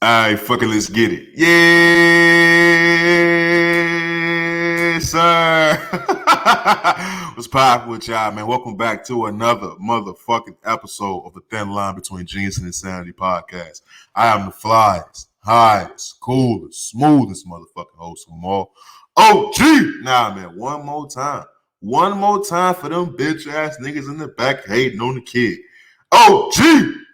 Alright, fucking let's get it. Yeah, sir. What's poppin' with y'all, man? Welcome back to another motherfucking episode of the Thin Line Between Genius and Insanity podcast. I am the flyest, highest, coolest, smoothest motherfucking host of them all. OG! Nah, man, one more time. One more time for them bitch ass niggas in the back hating on the kid. OG!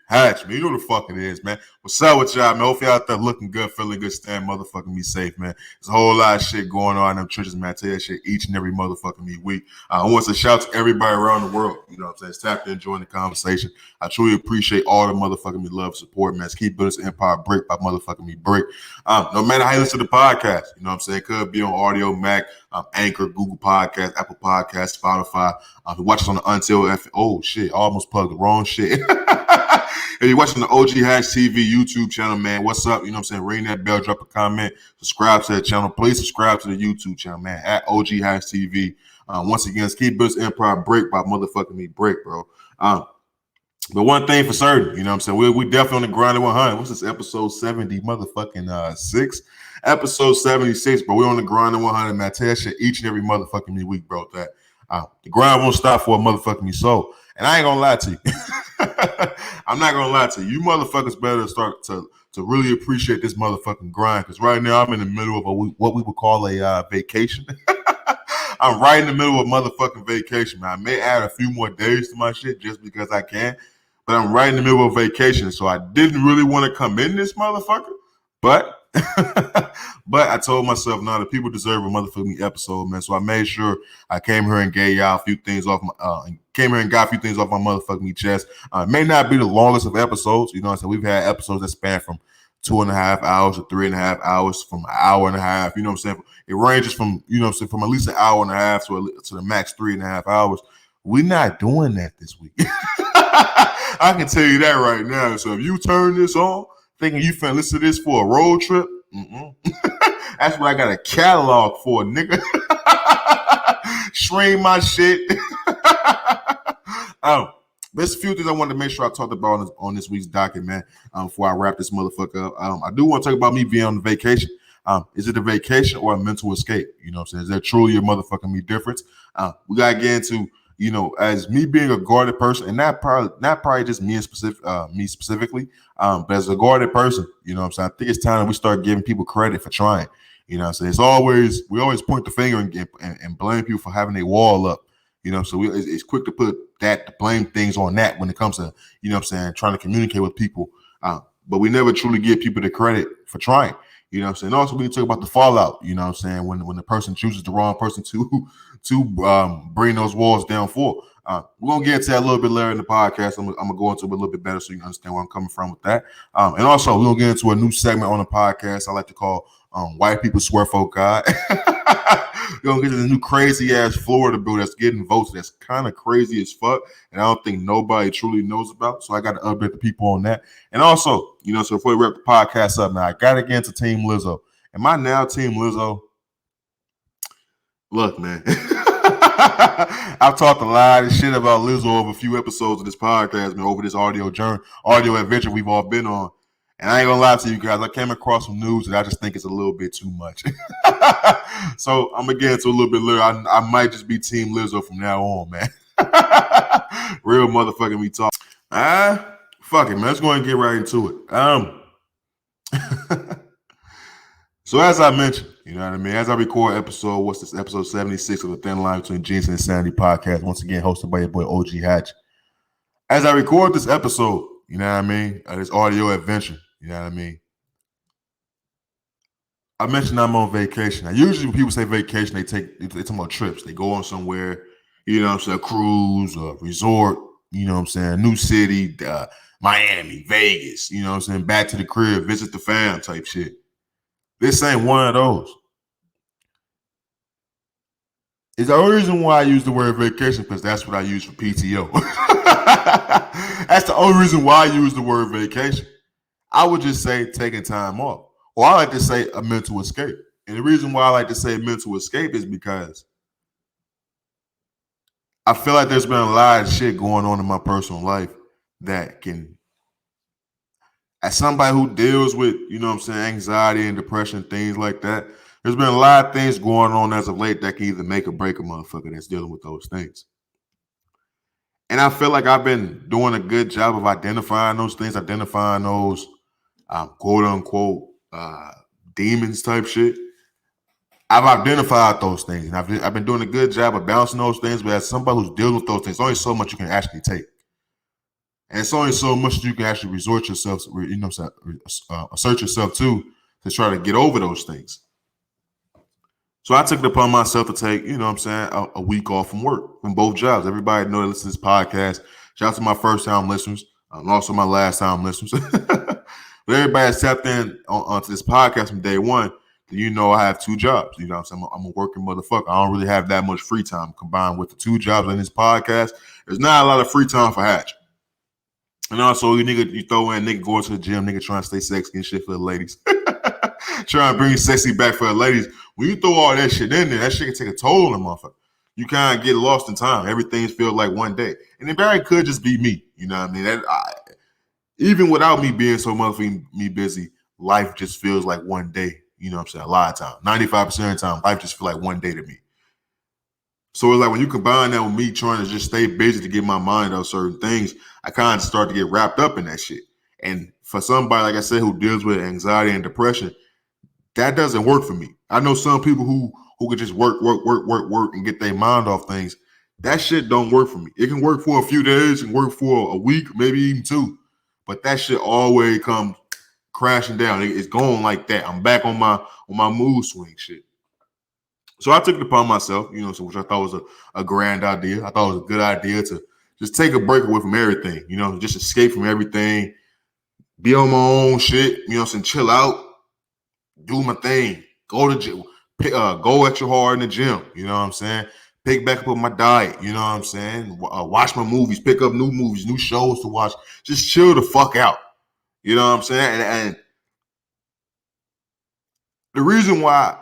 Hatch, man. You know what the fuck it is, man. What's up with y'all, man? Hopefully y'all out there looking good, feeling good, staying motherfucking me safe, man. There's a whole lot of shit going on in them churches, man. I tell you that shit each and every motherfucking me week. I want to shout to everybody around the world. You know what I'm saying? It's tapped in, enjoying the conversation. I truly appreciate all the motherfucking me love, support, man. Let's keep building this empire brick by motherfucking me brick. No matter how you listen to the podcast, you know what I'm saying? It could be on Audio, Mac, Anchor, Google Podcast, Apple Podcast, Spotify. If you watch us on the oh shit, I almost plugged the wrong shit. If you're watching the OGHatchTV YouTube channel, man, what's up? You know what I'm saying? Ring that bell, drop a comment, subscribe to the channel. Please subscribe to the YouTube channel, man, at OGHatchTV. Once again, let's keep this empire break by motherfucking me break, bro. But one thing for certain, you know what I'm saying? We definitely on the grind at 100. What's this, episode 70 motherfucking 6? Episode 76, bro. We're on the grind at 100, man. I tell that shit each and every motherfucking me week, bro. That the grind won't stop for a motherfucking me soul. And I ain't gonna lie to you. I'm not gonna lie to you. You motherfuckers better start to really appreciate this motherfucking grind. Because right now I'm in the middle of what we would call a vacation. I'm right in the middle of motherfucking vacation, man. I may add a few more days to my shit just because I can. But I'm right in the middle of vacation. So I didn't really want to come in this motherfucker. But but I told myself, no, the people deserve a motherfucking episode, man. So I made sure I came here and gave y'all a few things off my came here and got a few things off my motherfucking chest. It may not be the longest of episodes, you know what I'm saying? We've had episodes that span from 2.5 hours to 3.5 hours, from an hour and a half, you know what I'm saying? It ranges from, you know what I'm saying, from at least an hour and a half to the max 3.5 hours. We're not doing that this week. I can tell you that right now. So if you turn this on thinking you finna listen to this for a road trip, that's what I got a catalog for, nigga. Stream my shit. There's a few things I wanted to make sure I talked about on this week's docket, man. Before I wrap this motherfucker up, I do want to talk about me being on vacation. Is it a vacation or a mental escape? You know what I'm saying? Is there truly a motherfucking me difference? We gotta get into, you know, as me being a guarded person, and not probably just me specifically, but as a guarded person, you know what I'm saying? I think it's time that we start giving people credit for trying. You know what I'm saying? We always point the finger and blame people for having a wall up. You know, so it's quick to blame things on that when it comes to, you know what I'm saying, trying to communicate with people. But we never truly give people the credit for trying. You know what I'm saying? Also, we talk about the fallout, you know what I'm saying, when the person chooses the wrong person to bring those walls down for. We're going to get into that a little bit later in the podcast. I'm going to go into it a little bit better so you can understand where I'm coming from with that. And also, we're going to get into a new segment on the podcast I like to call White People Swear For God. We're going to get to this new crazy-ass Florida bill that's getting votes that's kind of crazy as fuck, and I don't think nobody truly knows about, so I got to update the people on that. And also, you know, so before we wrap the podcast up, now I got to get into Team Lizzo. Am I now Team Lizzo? Look, man. I've talked a lot of shit about Lizzo over a few episodes of this podcast, man, over this audio adventure we've all been on. And I ain't gonna lie to you guys, I came across some news that I just think is a little bit too much. So I'm gonna get into a little bit later. I might just be Team Lizzo from now on, man. Real motherfucking me talk. Fuck it, man. Let's go and get right into it. So as I mentioned, you know what I mean, as I record episode 76 of the Thin Line Between Genius and Insanity podcast, once again hosted by your boy OG Hatch. As I record this episode, you know what I mean, this audio adventure, you know what I mean, I mentioned I'm on vacation. Now, usually when people say vacation, they talk about trips. They go on somewhere, you know what I'm saying, a cruise, a resort, you know what I'm saying, new city, Miami, Vegas, you know what I'm saying, back to the crib, visit the fam type shit. This ain't one of those. It's the only reason why I use the word vacation because that's what I use for PTO. That's the only reason why I use the word vacation. I would just say taking time off. Or I like to say a mental escape. And the reason why I like to say mental escape is because I feel like there's been a lot of shit going on in my personal life that can as somebody who deals with, anxiety and depression, things like that, there's been a lot of things going on as of late that can either make or break a motherfucker that's dealing with those things. And I feel like I've been doing a good job of identifying those things, identifying those quote unquote demons type shit. I've identified those things, and I've been doing a good job of balancing those things. But as somebody who's dealing with those things, there's only so much you can actually take, and it's only so much you can actually resort yourself, assert yourself to try to get over those things. So I took it upon myself to take, a week off from work, from both jobs. Everybody know that listen to this podcast. Shout out to my first time listeners, and also my last time listeners. But everybody that's tapped in onto this podcast from day one, I have two jobs. You know what I'm saying? I'm a working motherfucker. I don't really have that much free time combined with the two jobs in this podcast. There's not a lot of free time for Hatch. And also, you throw in nigga going to the gym, nigga trying to stay sexy and shit for the ladies. Trying to bring sexy back for the ladies. When you throw all that shit in there, that shit can take a toll on the motherfucker. You kind of get lost in time. Everything feels like one day. And it very could just be me. You know what I mean? Even without me being so motherfucking busy, life just feels like one day. You know what I'm saying? A lot of time. 95% of the time, life just feels like one day to me. So it's like when you combine that with me trying to just stay busy to get my mind on certain things, I kind of start to get wrapped up in that shit. And for somebody, like I said, who deals with anxiety and depression, that doesn't work for me. I know some people who could just work and get their mind off things. That shit don't work for me. It can work for a few days, it can work for a week, maybe even two. But that shit always comes crashing down. It's going like that. I'm back on my mood swing shit. So I took it upon myself, which I thought was a grand idea. I thought it was a good idea to just take a break away from everything, just escape from everything, be on my own shit, chill out, do my thing, go to gym, go extra hard in the gym, you know what I'm saying? Pick back up with my diet, you know what I'm saying? Watch my movies, pick up new movies, new shows to watch, just chill the fuck out, you know what I'm saying? And the reason why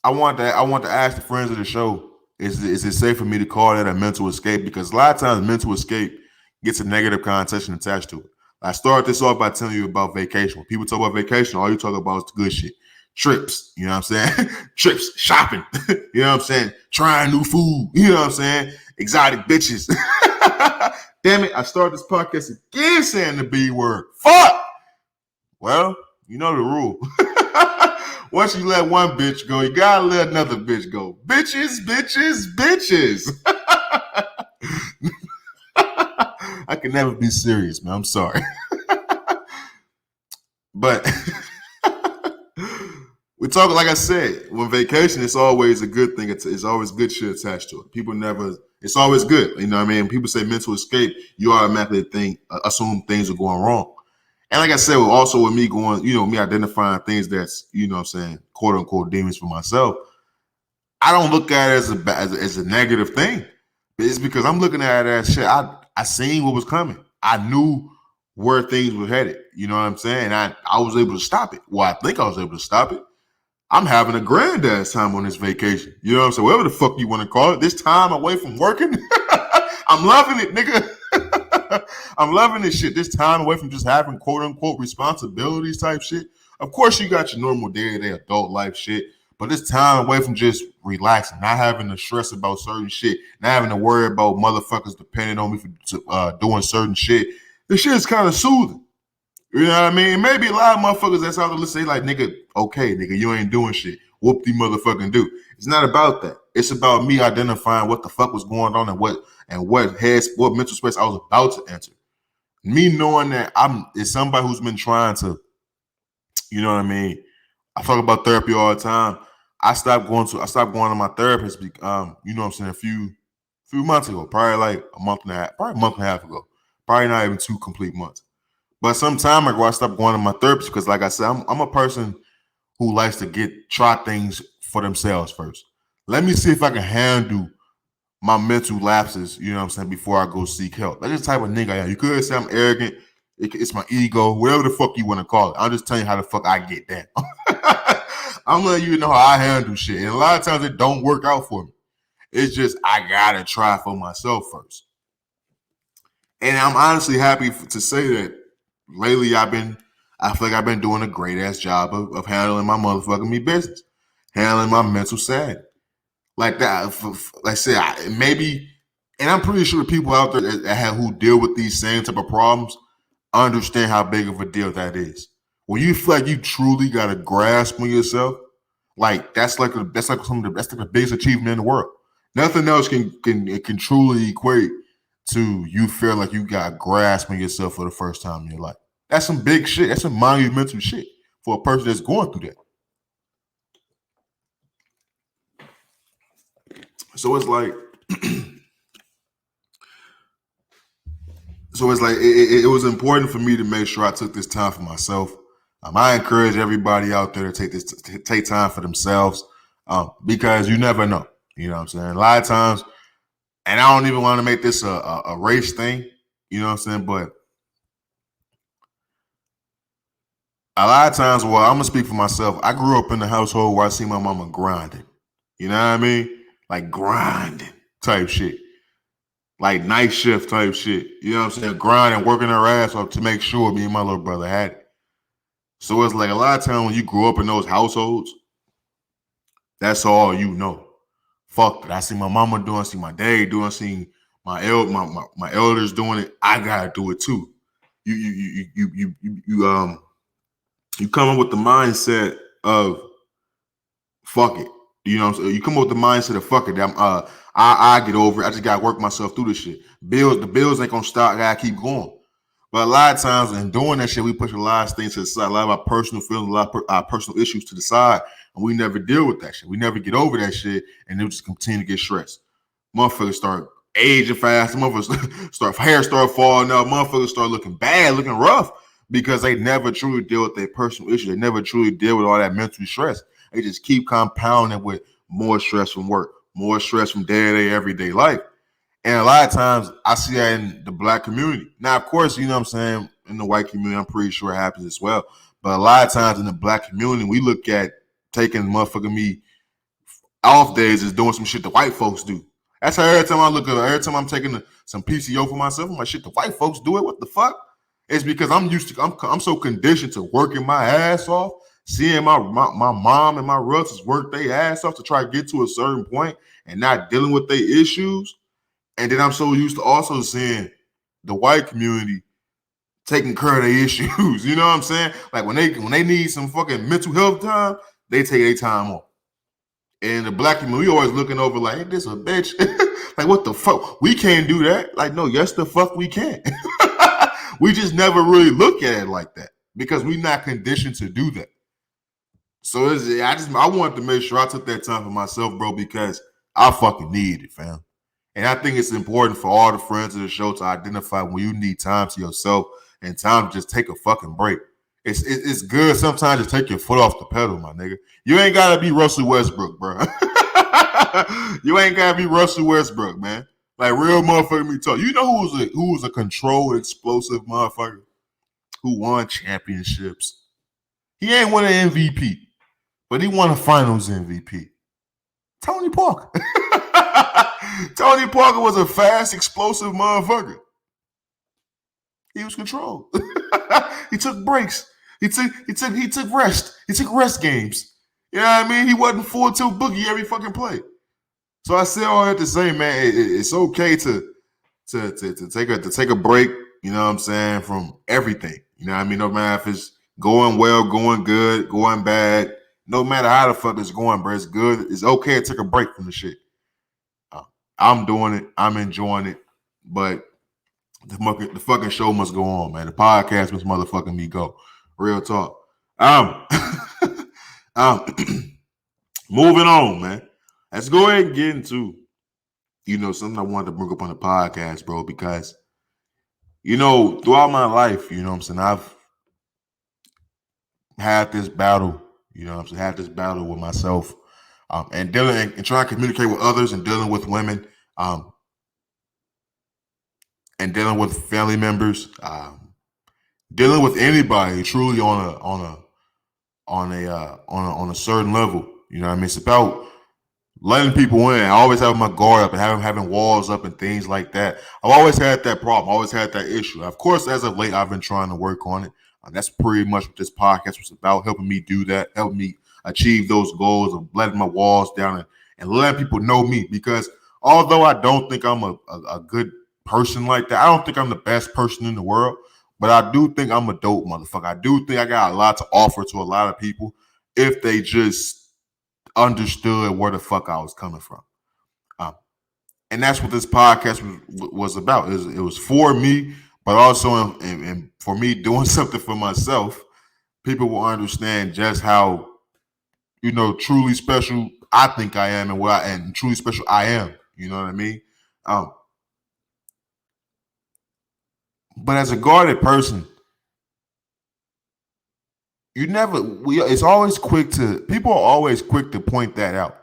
I want to ask the friends of the show is it safe for me to call that a mental escape? Because a lot of times mental escape gets a negative connotation attached to it. I started this off by telling you about vacation. When people talk about vacation, all you talk about is the good shit. Trips, you know what I'm saying? Trips, shopping, you know what I'm saying? Trying new food, you know what I'm saying? Exotic bitches. Damn it, I started this podcast again saying the B word. Fuck! Well, you know the rule. Once you let one bitch go, you gotta let another bitch go. Bitches, bitches, bitches. I can never be serious, man. I'm sorry. But we talk, like I said, when vacation, it's always a good thing. It's always good shit attached to it. It's always good. You know what I mean? People say mental escape, you automatically assume things are going wrong. And like I said, also with me going, me identifying things that's, quote unquote demons for myself, I don't look at it as a negative thing. It's because I'm looking at it as shit. I seen what was coming. I knew where things were headed. You know what I'm saying? I was able to stop it. Well, I think I was able to stop it. I'm having a granddad's time on this vacation. You know what I'm saying? Whatever the fuck you want to call it. This time away from working. I'm loving it, nigga. I'm loving this shit. This time away from just having quote unquote responsibilities type shit. Of course, you got your normal day-to-day adult life shit, but this time away from just relaxing, not having to stress about certain shit, not having to worry about motherfuckers depending on me for doing certain shit. This shit is kind of soothing. You know what I mean? Maybe a lot of motherfuckers that's out there say like, nigga, okay, nigga, you ain't doing shit. Whoop the motherfucking do. It's not about that. It's about me identifying what the fuck was going on and what mental space I was about to enter. Me knowing that it's somebody who's been trying to, you know what I mean? I talk about therapy all the time. I stopped going to my therapist, you know what I'm saying, a few months ago, probably like a month and a half ago. Probably not even 2 complete months. But some time ago, I stopped going to my therapist because, like I said, I'm a person who likes to try things for themselves first. Let me see if I can handle my mental lapses, you know what I'm saying, before I go seek help. That's the type of nigga I am. You could say I'm arrogant. It's my ego, whatever the fuck you want to call it. I'm just telling you how the fuck I get down. I'm letting you know how I handle shit. And a lot of times it don't work out for me. It's just I gotta try for myself first. And I'm honestly happy to say that lately I've been I feel like I've been doing a great ass job of handling my motherfucking me business, handling my mental sanity. Like that, like I said, maybe, and I'm pretty sure the people out there who deal with these same type of problems understand how big of a deal that is. When you feel like you truly got a grasp on yourself, like that's like that's like that's like the biggest achievement in the world. Nothing else can truly equate to you feel like you got a grasp on yourself for the first time in your life. That's some big shit. That's some monumental shit for a person that's going through that. So it's like, it was important for me to make sure I took this time for myself. I encourage everybody out there to take time for themselves, because you never know. You know what I'm saying? A lot of times, and I don't even want to make this a race thing. You know what I'm saying? But a lot of times, well, I'm gonna speak for myself. I grew up in a household where I see my mama grinding. You know what I mean? Like grinding type shit. Like night shift type shit. You know what I'm saying? Grinding, working her ass off to make sure me and my little brother had it. So it's like a lot of times when you grow up in those households, that's all you know. Fuck it. I see my mama doing, I see my dad doing, I see my elders doing it. I gotta do it too. You come up with the mindset of fuck it. You know what I'm saying? You come up with the mindset of fuck it. I get over it. I just gotta work myself through this shit. The bills ain't gonna stop. I gotta keep going. But a lot of times in doing that shit, we push a lot of things to the side, a lot of our personal feelings, a lot of our personal issues to the side, and we never deal with that shit. We never get over that shit, and they just continue to get stressed. Motherfuckers start aging fast. Motherfuckers hair start falling out. Motherfuckers start looking bad, looking rough, because they never truly deal with their personal issues. They never truly deal with all that mental stress. They just keep compounding with more stress from work, more stress from day-to-day, everyday life. And a lot of times I see that in the black community. Now, of course, you know what I'm saying, in the white community, I'm pretty sure it happens as well. But a lot of times in the black community, we look at taking motherfucking me off days as doing some shit the white folks do. That's how every time every time I'm taking some PCO for myself, I'm like, shit, the white folks do it. What the fuck? It's because I'm so conditioned to working my ass off, seeing my mom and my relatives work their ass off to try to get to a certain point and not dealing with their issues. And then I'm so used to also seeing the white community taking care of their issues. You know what I'm saying? Like when they need some fucking mental health time, they take their time off. And the black community, we always looking over like, hey, this a bitch. Like, what the fuck? We can't do that. Like, no, yes, the fuck we can. We just never really look at it like that because we're not conditioned to do that. So I wanted to make sure I took that time for myself, bro, because I fucking need it, fam. And I think it's important for all the friends of the show to identify when you need time to yourself and time to just take a fucking break. It's good sometimes to take your foot off the pedal, my nigga. You ain't gotta be Russell Westbrook, bro. You ain't gotta be Russell Westbrook, man. Like real motherfucker me talk. You know who was a controlled, explosive motherfucker who won championships? He ain't won an MVP, but he won a finals MVP. Tony Parker. Tony Parker was a fast, explosive motherfucker. He was controlled. He took breaks. He took rest. He took rest games. You know what I mean? He wasn't full tilt boogie every fucking play. So I say all that to say, man, it's okay to take a break. You know what I'm saying, from everything. You know what I mean? No matter if it's going well, going good, going bad. No matter how the fuck it's going, bro, it's good. It's okay to take a break from the shit. I'm doing it. I'm enjoying it. But the fucking show must go on, man. The podcast must motherfucking me go. Real talk. Moving on, man. Let's go ahead and get into, something I wanted to bring up on the podcast, bro, because, throughout my life, you know what I'm saying, I've had this battle, had this battle with myself, and dealing and trying to communicate with others and dealing with women, and dealing with family members, dealing with anybody truly on a certain level. You know what I mean? It's about letting people in. I always have my guard up and having walls up and things like that. I've always had that problem. Always had that issue. Of course, as of late, I've been trying to work on it. That's pretty much what this podcast was about, helping me do that, helping me achieve those goals of letting my walls down and letting people know me. Because although I don't think I'm a good person like that, I don't think I'm the best person in the world, but I do think I'm a dope motherfucker. I do think I got a lot to offer to a lot of people if they just understood where the fuck I was coming from. And that's what this podcast was about. It was for me, but also in for me doing something for myself. People will understand just how truly special I think I am, and truly special I am. You know what I mean? Um, but as a guarded person, it's always people are always quick to point that out.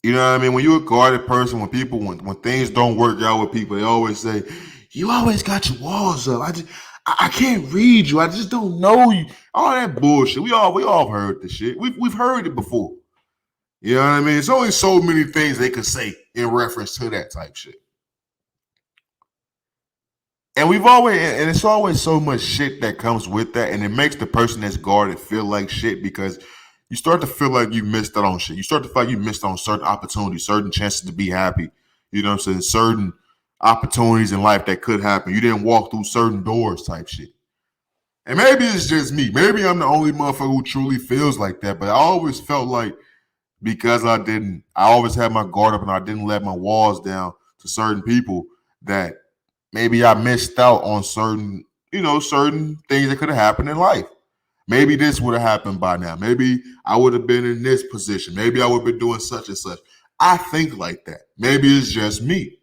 You know what I mean? When you're a guarded person, when things don't work out with people, they always say, "You always got your walls up. I can't read you. I just don't know you." All that bullshit. We all heard the shit. We've heard it before. You know what I mean? It's only so many things they could say in reference to that type shit. And it's always so much shit that comes with that, and it makes the person that's guarded feel like shit because you start to feel like you missed out on shit. You start to feel like you missed out on certain opportunities, certain chances to be happy. You know what I'm saying? Certain opportunities in life that could happen. You didn't walk through certain doors type shit. And maybe it's just me. Maybe I'm the only motherfucker who truly feels like that. But I always felt like because I always had my guard up and I didn't let my walls down to certain people that maybe I missed out on certain things that could have happened in life. Maybe this would have happened by now. Maybe I would have been in this position. Maybe I would have been doing such and such. I think like that. Maybe it's just me.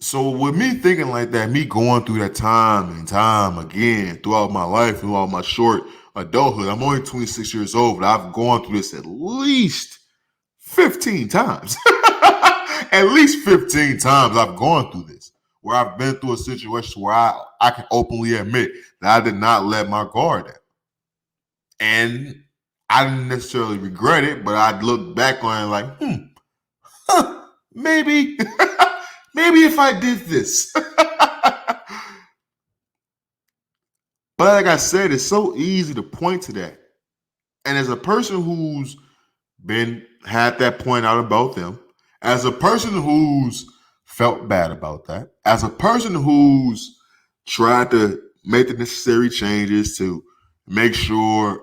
So with me thinking like that, me going through that time and time again throughout my life, throughout my short adulthood, I'm only 26 years old, but I've gone through this at least 15 times. At least 15 times I've gone through this, where I've been through a situation where I can openly admit that I did not let my guard down. And I didn't necessarily regret it, but I'd look back on it like, maybe, maybe if I did this. But like I said, it's so easy to point to that. And as a person who's had that point out about them, as a person who's felt bad about that, as a person who's tried to make the necessary changes to make sure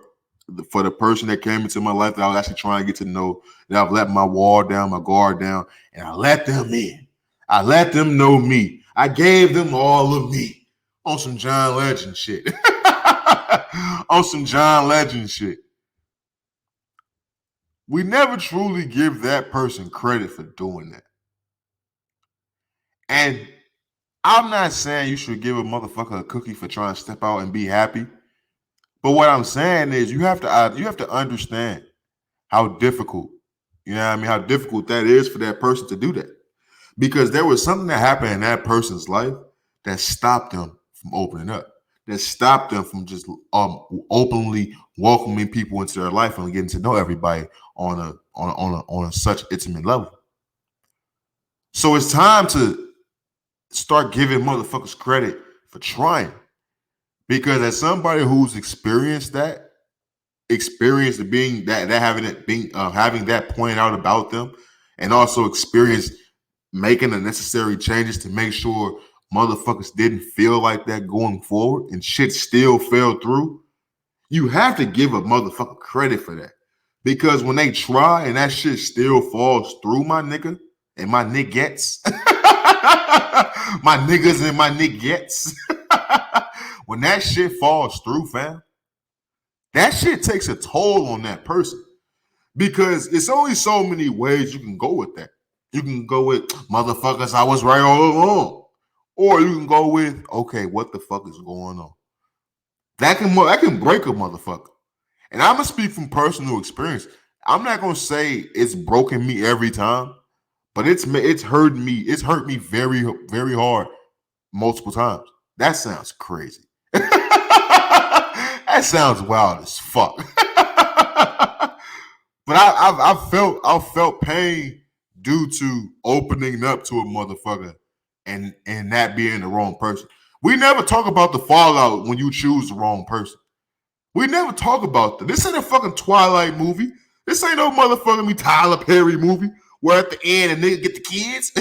for the person that came into my life that I was actually trying to get to know, that I've let my wall down, my guard down, and I let them in. I let them know me. I gave them all of me on some John Legend shit. On some John Legend shit. We never truly give that person credit for doing that. And I'm not saying you should give a motherfucker a cookie for trying to step out and be happy. But what I'm saying is you have to understand how difficult, how difficult that is for that person to do that. Because there was something that happened in that person's life that stopped them from opening up. That stopped them from just openly welcoming people into their life and getting to know everybody on a such intimate level. So it's time to start giving motherfuckers credit for trying. Because as somebody who's experienced being having that point out about them, and also experienced making the necessary changes to make sure motherfuckers didn't feel like that going forward and shit still fell through, you have to give a motherfucker credit for that. Because when they try and that shit still falls through, my nigga and my niggettes, my niggas and my niggettes, when that shit falls through, fam, that shit takes a toll on that person. Because it's only so many ways you can go with that. You can go with, motherfuckers, I was right all along. Or you can go with, okay, what the fuck is going on? That can break a motherfucker. And I'm going to speak from personal experience. I'm not going to say it's broken me every time, but it's hurt me. It's hurt me very, very hard multiple times. That sounds crazy. That sounds wild as fuck. But I've felt pain due to opening up to a motherfucker and that being the wrong person. We never talk about the fallout when you choose the wrong person. We never talk about that. This ain't a fucking Twilight movie. This ain't no motherfucking me Tyler Perry movie where at the end a nigga get the kids.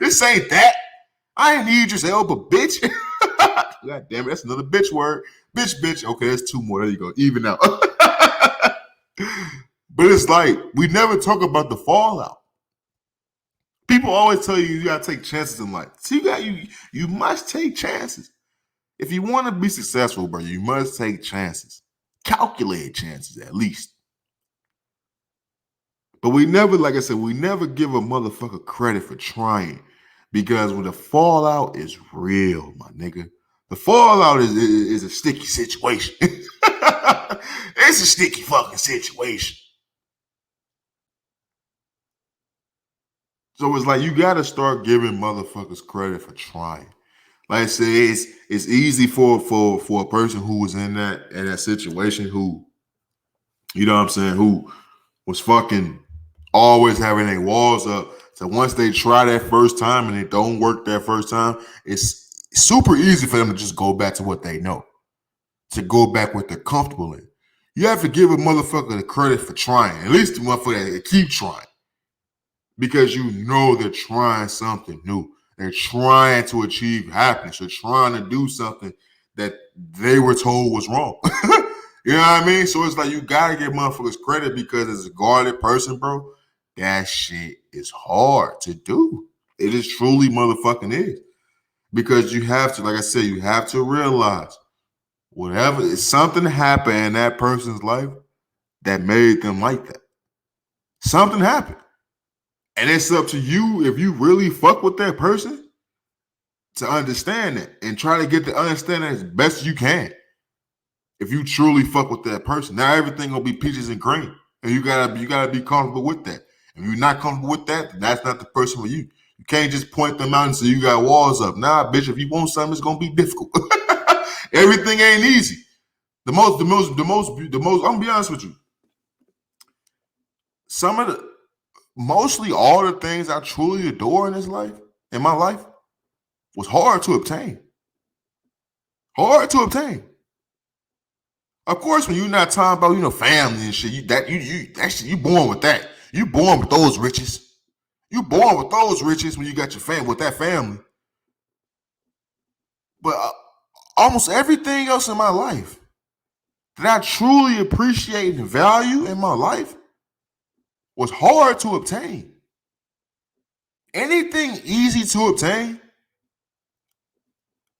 This ain't that. I ain't Idris Elba, bitch. God damn it, that's another bitch word. Bitch. Okay, that's two more. There you go. Even out. But it's like, we never talk about the fallout. People always tell you gotta take chances in life. So you must take chances. If you want to be successful, bro, you must take chances. Calculated chances, at least. But we never, like I said, we never give a motherfucker credit for trying. Because when the fallout is real, my nigga. The fallout is a sticky situation. It's a sticky fucking situation. So it's like you gotta start giving motherfuckers credit for trying. Like I said, it's easy for a person who was in that situation who, you know what I'm saying, who was fucking always having their walls up. So once they try that first time and it don't work that first time, it's super easy for them to just go back to what they know, to go back what they're comfortable in. You have to give a motherfucker the credit for trying, at least the motherfucker that keep trying, because you know they're trying something new. They're trying to achieve happiness. They're trying to do something that they were told was wrong. You know what I mean? So it's like you gotta give motherfuckers credit because as a guarded person, bro, that shit is hard to do. It is truly motherfucking is. Because you have to, like I said, you have to realize whatever, something happened in that person's life that made them like that. Something happened. And it's up to you, if you really fuck with that person, to understand it and try to get to understand it as best you can. If you truly fuck with that person, now everything gonna be peaches and cream, and you gotta be comfortable with that. If you're not comfortable with that, then that's not the person for you. You can't just point them out and say you got walls up. Nah, bitch, if you want something, it's gonna be difficult. Everything ain't easy. The most. I'm gonna be honest with you. Mostly all the things I truly adore in my life, was hard to obtain. Hard to obtain. Of course, when you're not talking about, family and shit, you born with that. You born with those riches. You born with those riches when you got your family, with that family. But almost everything else in my life that I truly appreciate and value in my life was hard to obtain. Anything easy to obtain,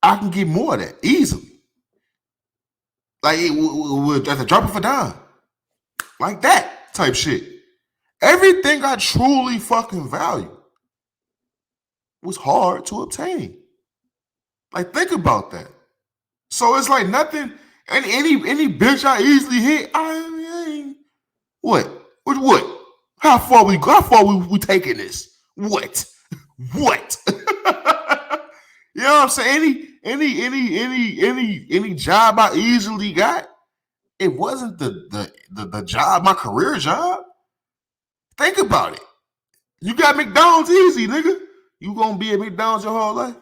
I can get more of that easily. Like at the drop of a dime. Like that type shit. Everything I truly fucking value was hard to obtain. Like, think about that. So it's like nothing, any bitch I easily hit, I ain't, what? How far we taking this? What? You know what I'm saying? Any job I easily got, it wasn't the job, my career job. Think about it. You got McDonald's easy, nigga. You gonna be at McDonald's your whole life?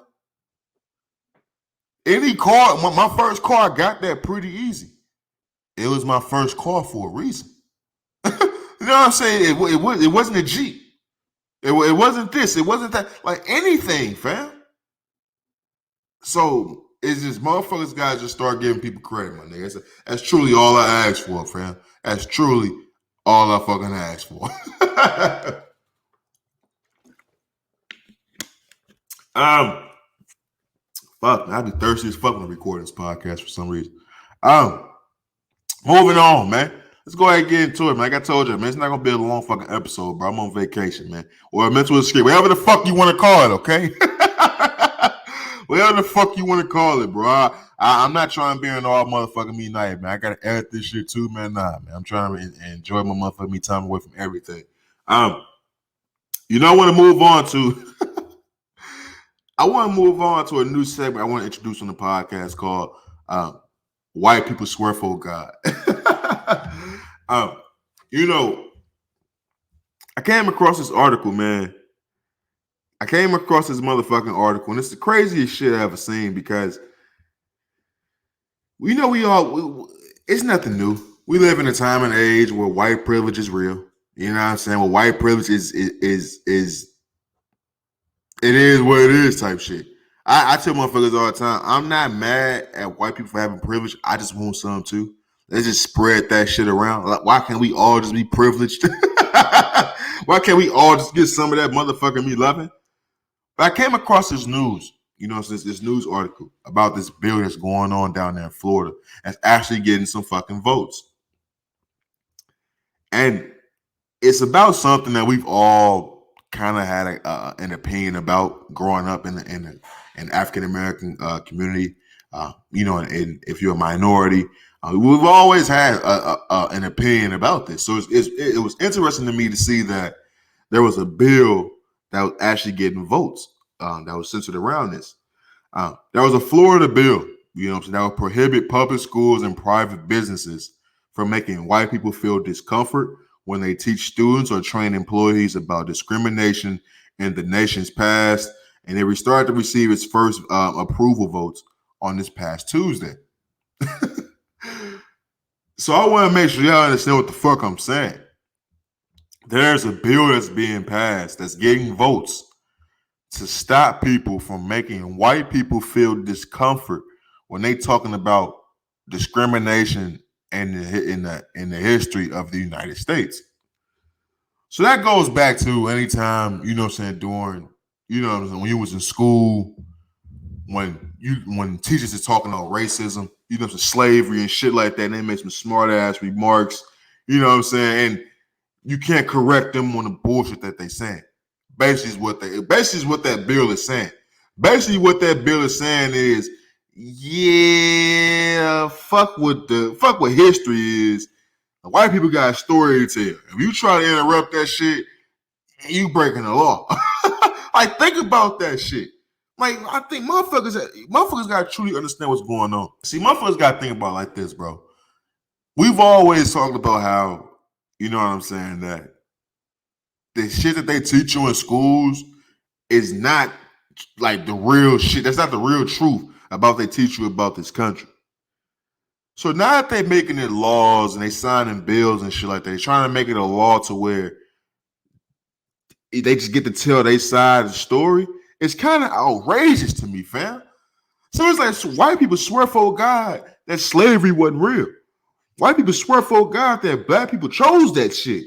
Any car, my first car, I got that pretty easy. It was my first car for a reason. You know what I'm saying? It wasn't a Jeep. It wasn't this. It wasn't that. Like anything, fam. So it's just motherfuckers guys just start giving people credit, my nigga. That's truly all I asked for, fam. That's truly all I fucking asked for. Fuck, man, I be thirsty as fuck when I record this podcast for some reason. Moving on, man. Let's go ahead and get into it, man. Like I told you, man, it's not gonna be a long fucking episode, bro. I'm on vacation, man. Or a mental escape, whatever the fuck you want to call it, okay? Whatever the fuck you want to call it, bro. I'm not trying to be an all motherfucking me night, man. I gotta edit this shit too, man. Nah, man. I'm trying to enjoy my motherfucking me time away from everything. I want to move on to. I want to move on to a new segment I want to introduce on the podcast called White People Swear for God. I came across this article, man, I came across this motherfucking article, and it's the craziest shit I ever seen because it's nothing new. We live in a time and age where white privilege is real. You know what I'm saying? Well, white privilege is it is what it is type shit. I tell motherfuckers all the time, I'm not mad at white people for having privilege. I just want some too. Let's just spread that shit around. Like, why can't we all just be privileged? Why can't we all just get some of that motherfucking me loving? But I came across this news, this news article about this bill that's going on down there in Florida that's actually getting some fucking votes. And it's about something that we've all kind of had an opinion about growing up in the African American community. And if you're a minority, we've always had an opinion about this. So it was interesting to me to see that there was a bill that was actually getting votes that was centered around this. There was a Florida bill, that would prohibit public schools and private businesses from making white people feel discomfort when they teach students or train employees about discrimination in the nation's past, and it started to receive its first approval votes on this past Tuesday. So I want to make sure y'all understand what the fuck I'm saying. There's a bill that's being passed that's getting votes to stop people from making white people feel discomfort when they talking about discrimination in the history of the United States. So that goes back to anytime, during, when you was in school, when teachers are talking about racism, slavery and shit like that, and they make some smart ass remarks, and you can't correct them on the bullshit that they saying. Basically is what that bill is saying. Basically what that bill is saying is, yeah, fuck what history is. The white people got a story to tell. If you try to interrupt that shit, you breaking the law. Like, think about that shit. Like, I think motherfuckers gotta truly understand what's going on. See, motherfuckers gotta think about it like this, bro. We've always talked about how, you know what I'm saying, that the shit that they teach you in schools is not like the real shit. That's not the real truth about what they teach you about this country. So now that they're making it laws and they signing bills and shit like that, they're trying to make it a law to where they just get to tell their side of the story. It's kind of outrageous to me, fam. So it's like white people swear for God that slavery wasn't real. White people swear for God that black people chose that shit.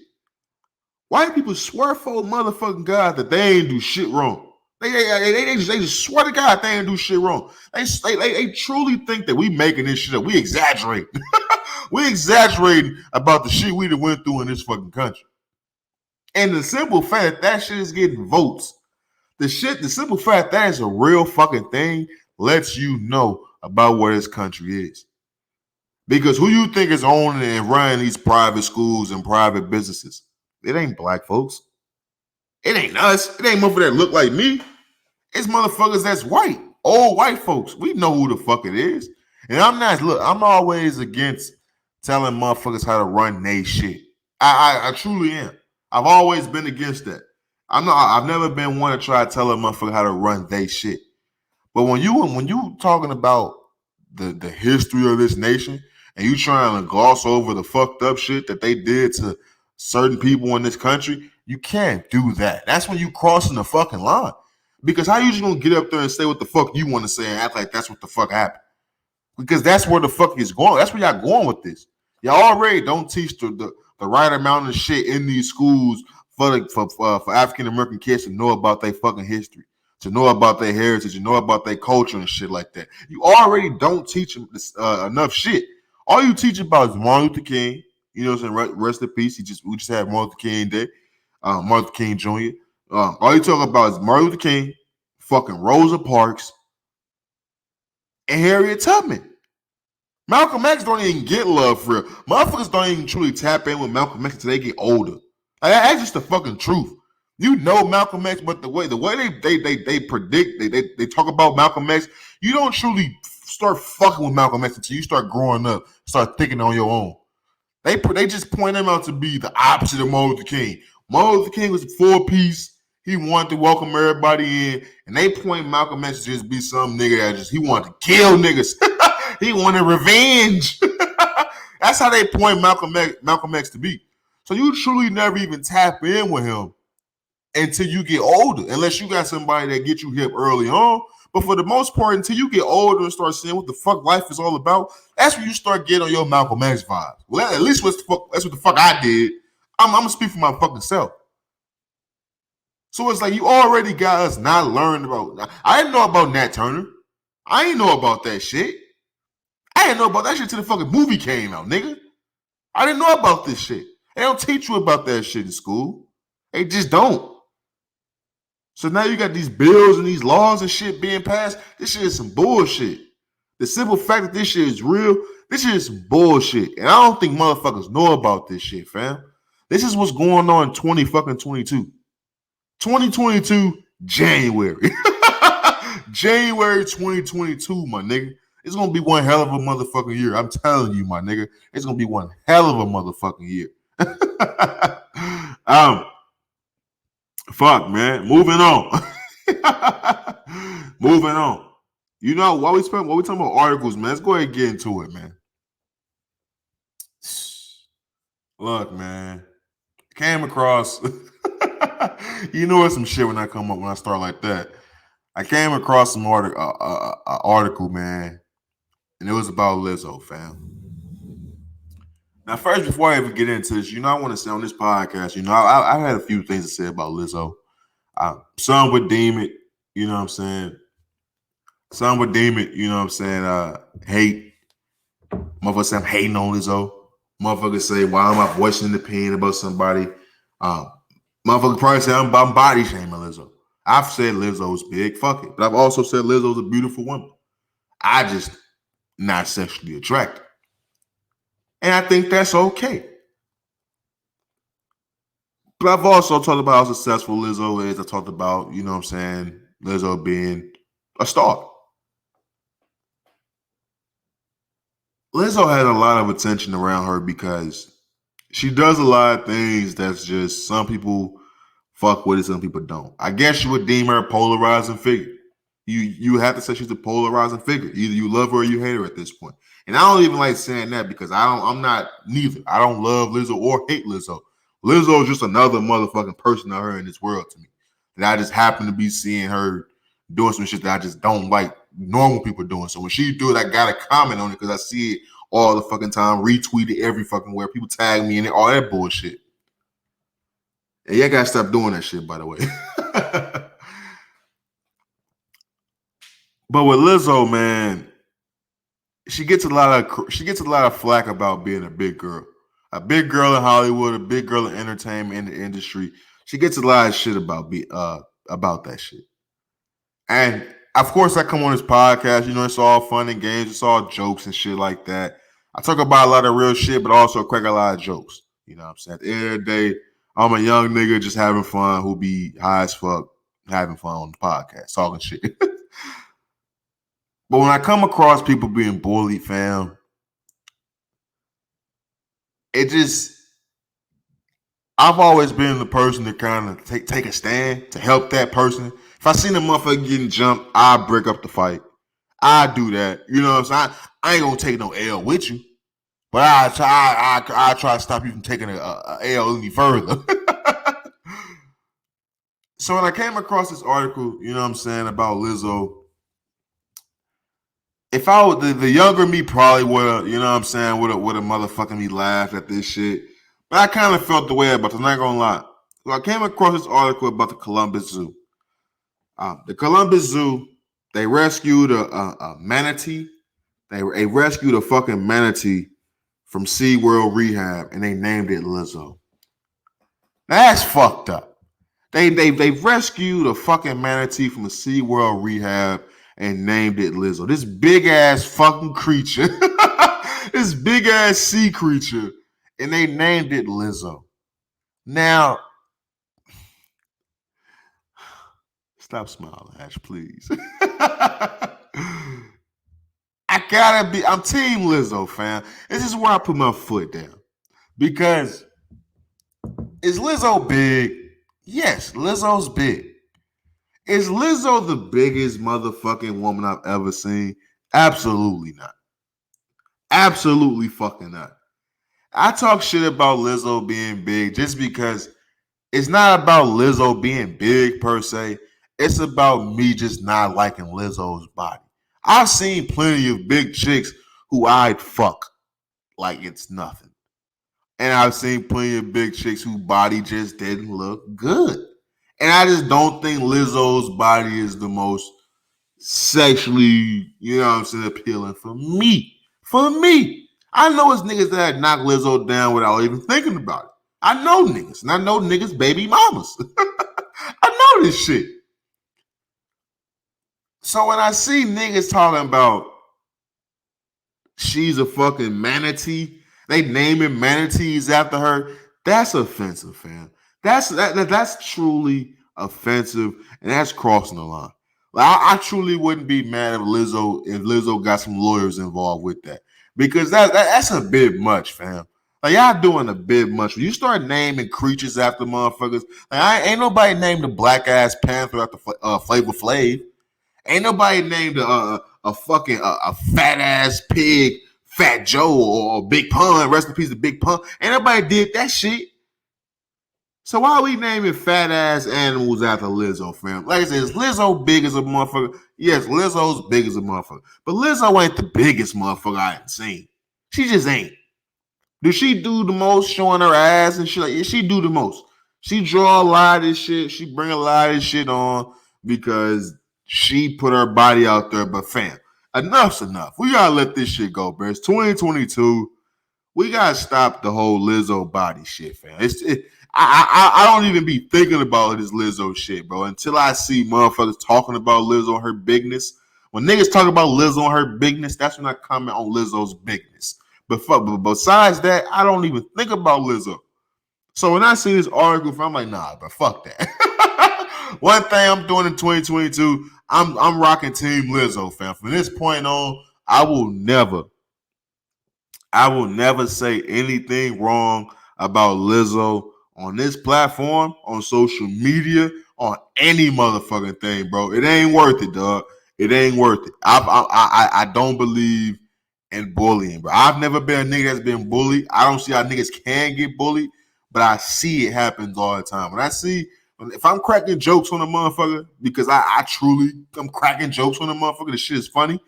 White people swear for motherfucking God that they ain't do shit wrong. They just swear to God they ain't do shit wrong. They truly think that we making this shit up. We exaggerate. We exaggerating about the shit we done went through in this fucking country. And the simple fact that shit is getting votes. The simple fact that is a real fucking thing lets you know about where this country is. Because who you think is owning and running these private schools and private businesses? It ain't black folks. It ain't us. It ain't motherfuckers that look like me. It's motherfuckers that's white. Old white folks. We know who the fuck it is. And I'm always against telling motherfuckers how to run they shit. I truly am. I've always been against that. I've never been one to try to tell a motherfucker how to run they shit. But when you talking about the history of this nation and you trying to gloss over the fucked up shit that they did to certain people in this country, you can't do that. That's when you crossing the fucking line. Because how you just gonna get up there and say what the fuck you want to say and act like that's what the fuck happened? Because that's where the fuck is going. That's where y'all going with this. Y'all already don't teach the right amount of shit in these schools for African American kids to know about their fucking history, to know about their heritage, to know about their culture and shit like that. You already don't teach them enough shit. All you teach about is Martin Luther King. You know what I'm saying? Rest in peace. We just had Martin Luther King Day. Martin Luther King Jr. All you talk about is Martin Luther King, fucking Rosa Parks, and Harriet Tubman. Malcolm X don't even get love for real. Motherfuckers don't even truly tap in with Malcolm X until they get older. Like, that's just the fucking truth. You know Malcolm X, but the way they predict, they talk about Malcolm X, you don't truly start fucking with Malcolm X until you start growing up, start thinking on your own. They just point him out to be the opposite of Martin Luther King. Martin Luther King was for peace. He wanted to welcome everybody in, and they point Malcolm X to just be some nigga that he wanted to kill niggas. He wanted revenge. That's how they point Malcolm X to be. So you truly never even tap in with him until you get older, unless you got somebody that get you hip early on. But for the most part, until you get older and start seeing what the fuck life is all about, that's when you start getting on your Malcolm X vibes. Well, at least that's what the fuck I did. I'm gonna speak for my fucking self. So it's like you already got us not learning about. I didn't know about Nat Turner. I didn't know about that shit. I didn't know about that shit till the fucking movie came out, nigga. I didn't know about this shit. They don't teach you about that shit in school. They just don't. So now you got these bills and these laws and shit being passed. This shit is some bullshit. The simple fact that this shit is real, this shit is some bullshit. And I don't think motherfuckers know about this shit, fam. This is what's going on in 2022. 2022, January. January 2022, my nigga. It's gonna be one hell of a motherfucking year. I'm telling you, my nigga. It's gonna be one hell of a motherfucking year. Fuck, man. Moving on. Moving on. You know, while we talking about articles, man, let's go ahead and get into it, man. Look, man. Came across you know it's some shit when I start like that. I came across some article, man, and it was about Lizzo, fam. Now, first, before I even get into this, I want to say on this podcast, I had a few things to say about Lizzo. Some would deem it, you know what I'm saying? Some would deem it, you know what I'm saying, hate. Motherfuckers say I'm hating on Lizzo. Motherfuckers say, why am I voicing an opinion about somebody? Motherfuckers probably say I'm body shaming Lizzo. I've said Lizzo's big, fuck it. But I've also said Lizzo's a beautiful woman. I just not sexually attracted. And I think that's okay. But I've also talked about how successful Lizzo is. I talked about, you know what I'm saying, Lizzo being a star. Lizzo had a lot of attention around her because she does a lot of things that's just some people fuck with it, some people don't. I guess you would deem her a polarizing figure. You have to say she's a polarizing figure. Either you love her or you hate her at this point. And I don't even like saying that because I'm not neither. I don't love Lizzo or hate Lizzo. Lizzo is just another motherfucking person out here in this world to me. That I just happen to be seeing her doing some shit that I just don't like normal people doing. So when she do it, I gotta comment on it because I see it all the fucking time, retweet it every fucking where. People tag me in it, all that bullshit. And y'all gotta stop doing that shit, by the way. But with Lizzo, man, she gets a lot of flack about being a big girl in Hollywood, a big girl in entertainment in the industry. She gets a lot of shit about that shit. And of course, I come on this podcast. It's all fun and games. It's all jokes and shit like that. I talk about a lot of real shit, but also crack a lot of jokes. You know what I'm saying? At the end of the day, I'm a young nigga just having fun who be high as fuck, having fun on the podcast, talking shit. But when I come across people being bullied, fam, I've always been the person to kind of take a stand to help that person. If I seen a motherfucker getting jumped, I break up the fight. I do that. You know what I'm saying? I ain't gonna take no L with you, but I try to stop you from taking a L any further. So when I came across this article, you know what I'm saying, about Lizzo, if I was the younger me, probably would have, you know what I'm saying, would have motherfucking me laughed at this shit. But I kind of felt the way about it. I'm not gonna lie. So I came across this article about the Columbus Zoo. The Columbus Zoo, they rescued a manatee. They rescued a fucking manatee from SeaWorld Rehab, and they named it Lizzo. That's fucked up. They rescued a fucking manatee from a SeaWorld Rehab and named it Lizzo. This big ass fucking creature, this big ass sea creature, and they named it Lizzo. Now, stop smiling, Ash, please. I'm Team Lizzo, fam. This is where I put my foot down. Because is Lizzo big? Yes, Lizzo's big. Is Lizzo the biggest motherfucking woman I've ever seen? Absolutely not. Absolutely fucking not. I talk shit about Lizzo being big just because it's not about Lizzo being big per se. It's about me just not liking Lizzo's body. I've seen plenty of big chicks who I'd fuck like it's nothing. And I've seen plenty of big chicks whose body just didn't look good. And I just don't think Lizzo's body is the most sexually, you know what I'm saying, appealing for me. For me. I know it's niggas that knock Lizzo down without even thinking about it. I know niggas, and I know niggas' baby mamas. I know this shit. So when I see niggas talking about she's a fucking manatee, they naming manatees after her, that's offensive, fam. That's truly offensive, and that's crossing the line. Like, I truly wouldn't be mad if Lizzo got some lawyers involved with that, because that's a bit much, fam. Like, y'all doing a bit much. When you start naming creatures after motherfuckers, like, ain't nobody named the black ass panther after Flavor Flav. Ain't nobody named a fucking a fat ass pig, Fat Joe, or Big Pun. Rest in peace to Big Pun. Ain't nobody did that shit. So why are we naming fat ass animals after Lizzo, fam? Like I said, is Lizzo big as a motherfucker? Yes, Lizzo's big as a motherfucker. But Lizzo ain't the biggest motherfucker I ain't seen. She just ain't. Do she do the most showing her ass and shit? Like, yeah, she do the most. She draw a lot of this shit. She bring a lot of this shit on because she put her body out there. But fam, enough's enough. We gotta let this shit go, bro. It's 2022. We gotta stop the whole Lizzo body shit, fam. I don't even be thinking about this Lizzo shit, bro, until I see motherfuckers talking about Lizzo and her bigness. When niggas talk about Lizzo and her bigness, that's when I comment on Lizzo's bigness. But besides that, I don't even think about Lizzo. So when I see this article, I'm like, nah, but fuck that. One thing I'm doing in 2022, I'm rocking Team Lizzo, fam. From this point on, I will never say anything wrong about Lizzo on this platform, on social media, on any motherfucking thing, bro. It ain't worth it, dog. It ain't worth it. I don't believe in bullying, bro. I've never been a nigga that's been bullied. I don't see how niggas can get bullied, but I see it happens all the time. If I'm cracking jokes on a motherfucker, because I'm cracking jokes on a motherfucker, the shit is funny.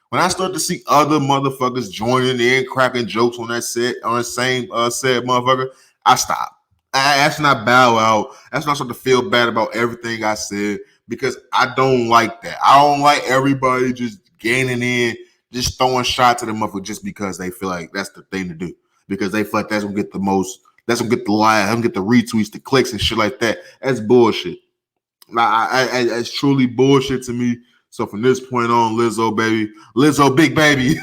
When I start to see other motherfuckers joining in, cracking jokes on that same said motherfucker, I stop. That's not bow out. That's not start to feel bad about everything I said, because I don't like that. I don't like everybody just gaining in, just throwing shots at the motherfucker just because they feel like that's the thing to do. Because they feel like that's gonna get the most, that's gonna get the likes, that's gonna get the retweets, the clicks, and shit like that. That's bullshit. It's truly bullshit to me. So from this point on, Lizzo, baby, Lizzo, big baby,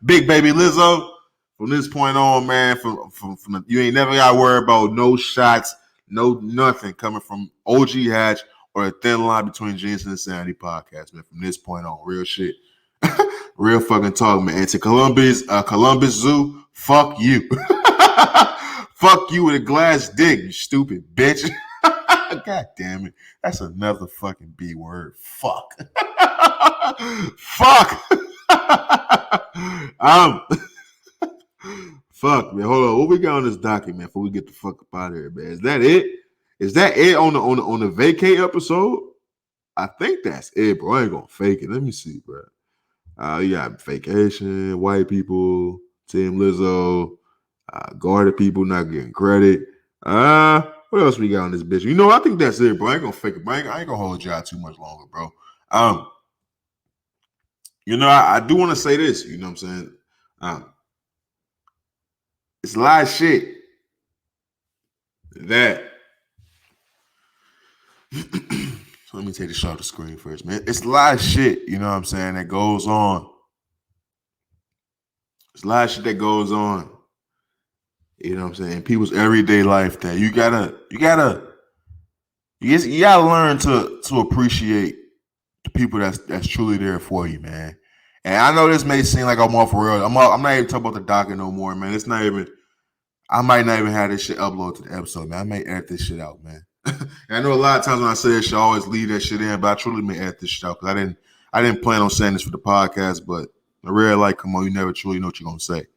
big baby Lizzo. From this point on, man, you ain't never got to worry about no shots, no nothing coming from OG Hatch or a thin line between Genius and Insanity podcast, man. From this point on, real shit, real fucking talk, man. And to Columbus Zoo, fuck you, fuck you with a glass dick, you stupid bitch. God damn it. That's another fucking B word. Fuck. Fuck. um Fuck, man. Hold on. What we got on this document before we get the fuck up out of here, man? Is that it? Is that it on the vacay episode? I think that's it, bro. I ain't gonna fake it. Let me see, bro. You got vacation, white people, Team Lizzo, guarded people not getting credit. What else we got on this bitch? You know, I think that's it, bro. I ain't gonna fake it, bro. I ain't gonna hold y'all too much longer, bro. You know, I do want to say this. You know what I'm saying? It's a lot of shit that. So let me take the shot off the screen first, man. It's a lot of shit, you know what I'm saying, that goes on. There's a lot of shit that goes on. You know what I'm saying? In people's everyday life that you gotta learn to appreciate the people that's truly there for you, man. And I know this may seem like I'm off real. I'm not even talking about the docket no more, man. It's not even. I might not even have this shit uploaded to the episode, man. I may edit this shit out, man. And I know a lot of times when I say this, I always leave that shit in, but I truly meant edit this shit out because I didn't plan on saying this for the podcast, but I really like, come on, you never truly know what you're gonna say.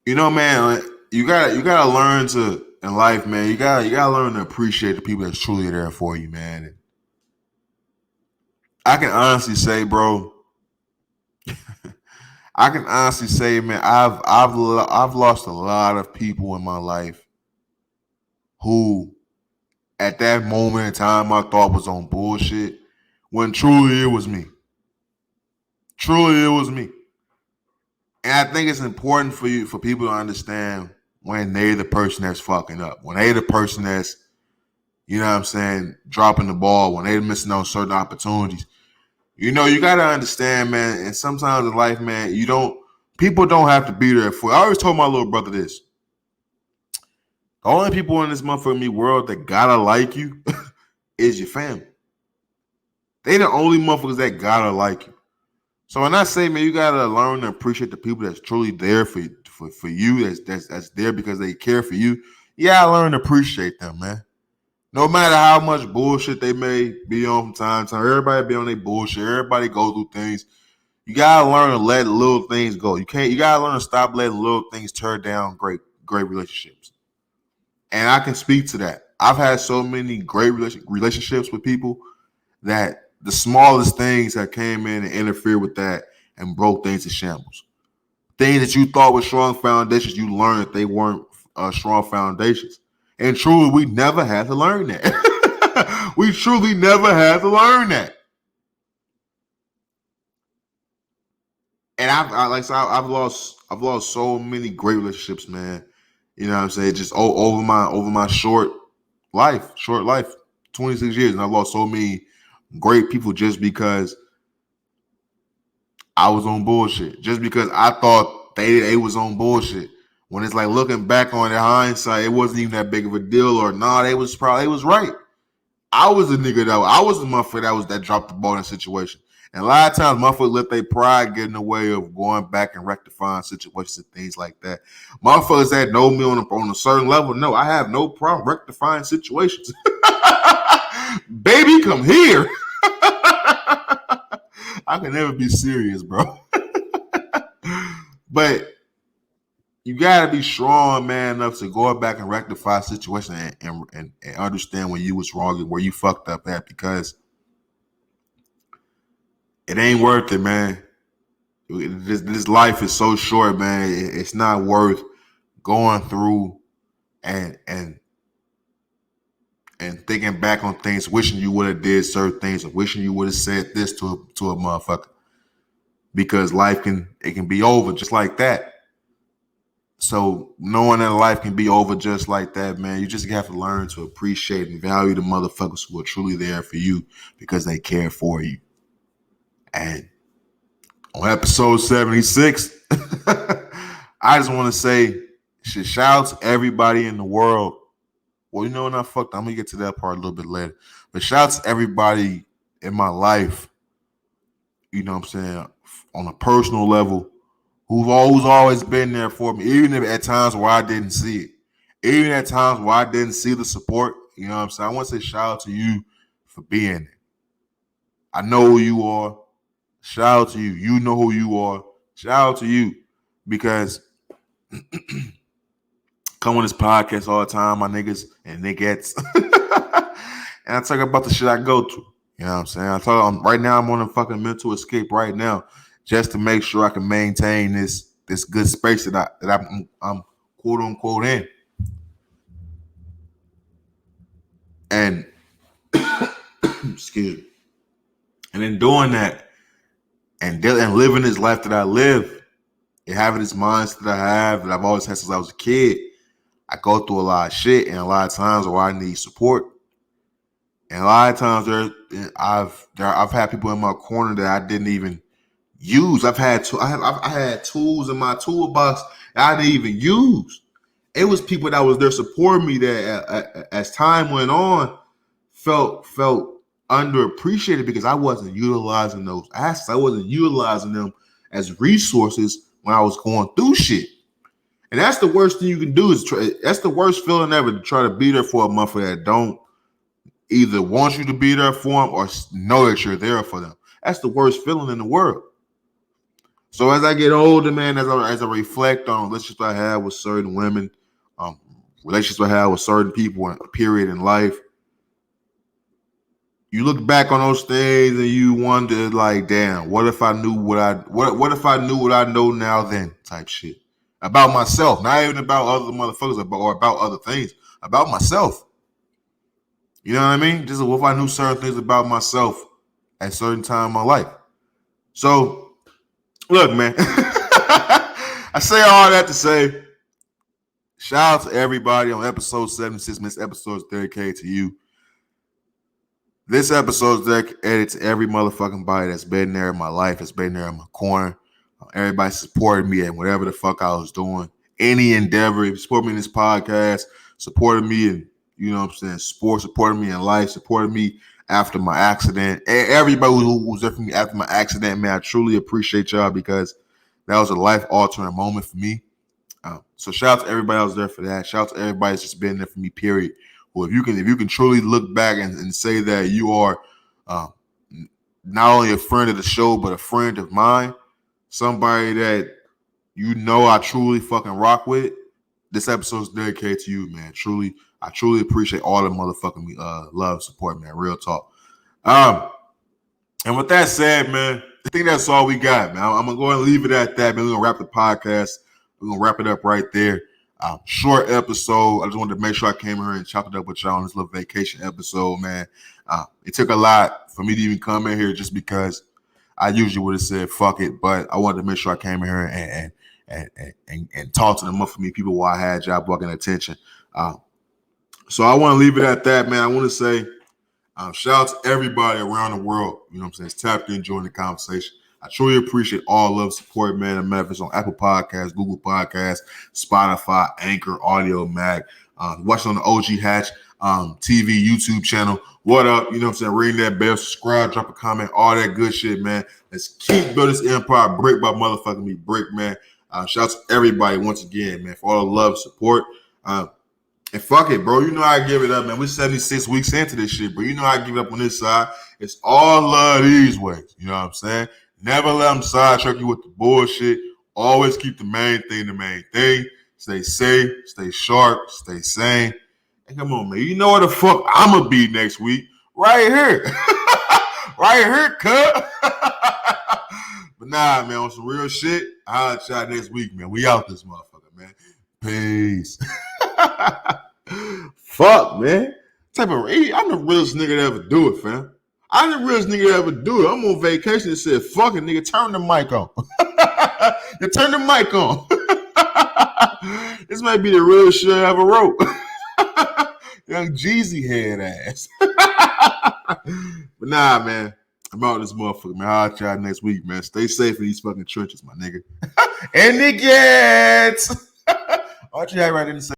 You know, man, you gotta learn to in life, man. You gotta learn to appreciate the people that's truly there for you, man. And I can honestly say, bro, I can honestly say, man, I've lost a lot of people in my life who, at that moment in time, I thought was on bullshit, when truly it was me. Truly, it was me. And I think it's important for people to understand when they're the person that's fucking up, when they're the person that's, you know what I'm saying, dropping the ball, when they're missing on certain opportunities. You know, you gotta understand, man. And sometimes in life, man, people don't have to be there for you. I always told my little brother this. The only people in this motherfucking world that gotta like you is your family. They the only motherfuckers that gotta like you. So when I say, man, you gotta learn to appreciate the people that's truly there for you, that's there because they care for you. You gotta learn to appreciate them, man. No matter how much bullshit they may be on from time to time, everybody be on their bullshit. Everybody go through things. You gotta learn to let little things go. You gotta learn to stop letting little things tear down great relationships. And I can speak to that. I've had so many great relationships with people that the smallest things that came in and interfered with that and broke things to shambles. Things that you thought were strong foundations, you learned that they weren't strong foundations. And truly, we never had to learn that. We truly never had to learn that. And I've lost so many great relationships, man. You know what I'm saying? Just over my short life, 26 years, and I've lost so many great people just because I was on bullshit. Just because I thought they was on bullshit. When it's like looking back on it, hindsight, it wasn't even that big of a deal. Or nah, they was right. I was the nigga I was the motherfucker that dropped the ball in a situation. And a lot of times, motherfuckers let their pride get in the way of going back and rectifying situations and things like that. Motherfuckers that know me on a certain level, no, I have no problem rectifying situations. Baby, come here. I can never be serious, bro. But you gotta be strong, man, enough to go back and rectify a situation and understand when you was wrong and where you fucked up at, because it ain't worth it, man. This life is so short, man. It's not worth going through and thinking back on things, wishing you would have did certain things, or wishing you would have said this to a motherfucker. Because life can be over just like that. So knowing that life can be over just like that, man, you just have to learn to appreciate and value the motherfuckers who are truly there for you because they care for you. And on episode 76, I just want to say, shout out to everybody in the world. Well, you know what? I'm going to get to that part a little bit later. But shout out to everybody in my life, you know what I'm saying, on a personal level, who's always been there for me, even if at times where I didn't see it. Even at times where I didn't see the support, you know what I'm saying? I want to say shout out to you for being there. I know who you are. Shout out to you. You know who you are. Shout out to you, because come on this podcast all the time, my niggas and niggettes. And I talk about the shit I go through. You know what I'm saying? Right now I'm on a fucking mental escape right now, just to make sure I can maintain this good space that I'm quote unquote in. And excuse me. And in doing that and living this life that I live and having this mindset that I have that I've always had since I was a kid, I go through a lot of shit, and a lot of times where I need support. And a lot of times I've had people in my corner that I didn't even use. I had tools in my toolbox that I didn't even use. It was people that was there supporting me that as time went on felt underappreciated because I wasn't utilizing those assets. I wasn't utilizing them as resources when I was going through shit. And that's the worst thing you can do. That's the worst feeling ever, to try to be there for a motherfucker that don't either want you to be there for them or know that you're there for them. That's the worst feeling in the world. So as I get older, man, as I reflect on relationships I have with certain women, relationships I have with certain people in a period in life, you look back on those things and you wonder, like, damn, what if I knew what if I knew what I know now then, type shit. About myself, not even about other motherfuckers or about other things, about myself. You know what I mean? Just what if I knew certain things about myself at a certain time in my life. So, look, man, I say all that to say, shout out to everybody on episode 76. This episode is dedicated to you. This episode is dedicated to every motherfucking body that's been there in my life, that's been there in my corner. Everybody supported me in whatever the fuck I was doing. Any endeavor, support me in this podcast, supported me in, you know what I'm saying, sports, supported me in life, supported me after my accident. Everybody who was there for me after my accident, man, I truly appreciate y'all, because that was a life-altering moment for me. So shout out to everybody that was there for that. Shout out to everybody that's just been there for me, period. Well, if you can truly look back and say that you are not only a friend of the show, but a friend of mine, somebody that you know I truly fucking rock with, this episode is dedicated to you, man. Truly, I truly appreciate all the motherfucking love, support, man. Real talk. And with that said, man, I think that's all we got, man. I'm gonna go and leave it at that, man. We're gonna wrap the podcast. We're gonna wrap it up right there. Short episode. I just wanted to make sure I came here and chopped it up with y'all on this little vacation episode, man. It took a lot for me to even come in here, just because I usually would have said fuck it, but I wanted to make sure I came in here and talk to the month for me people while I had job working attention. So I want to leave it at that, man. I want to say shout out to everybody around the world, you know what I'm saying, it's tapped in, join the conversation. I truly appreciate all love, support, man. And if it's on Apple Podcasts, Google Podcasts, Spotify, Anchor, Audio Mac, watching on the OGHatch TV YouTube channel. What up? You know what I'm saying? Ring that bell, subscribe, drop a comment, all that good shit, man. Let's keep building this empire brick by motherfucking me brick, man. Shout out to everybody once again, man, for all the love, support. And fuck it, bro. You know I give it up, man. We're 76 weeks into this shit, bro. You know I give it up on this side. It's all love these ways. You know what I'm saying? Never let them sidetrack you with the bullshit. Always keep the main thing the main thing. Stay safe, stay sharp, stay sane. And come on, man. You know where the fuck I'm going to be next week? Right here. Right here, cut. But nah, man, on some real shit, I'll at y'all next week, man. We out this motherfucker, man. Peace. Fuck, man. I'm the realest nigga to ever do it, fam. I'm the realest nigga to ever do it. I'm on vacation and said, fuck it, nigga, turn the mic on. You turn the mic on. This might be the realest shit I ever wrote. Young Jeezy head ass. But nah, man. I'm out this motherfucker, man. I'll try next week, man. Stay safe in these fucking trenches, my nigga. And niggas. Aren't you right in the same?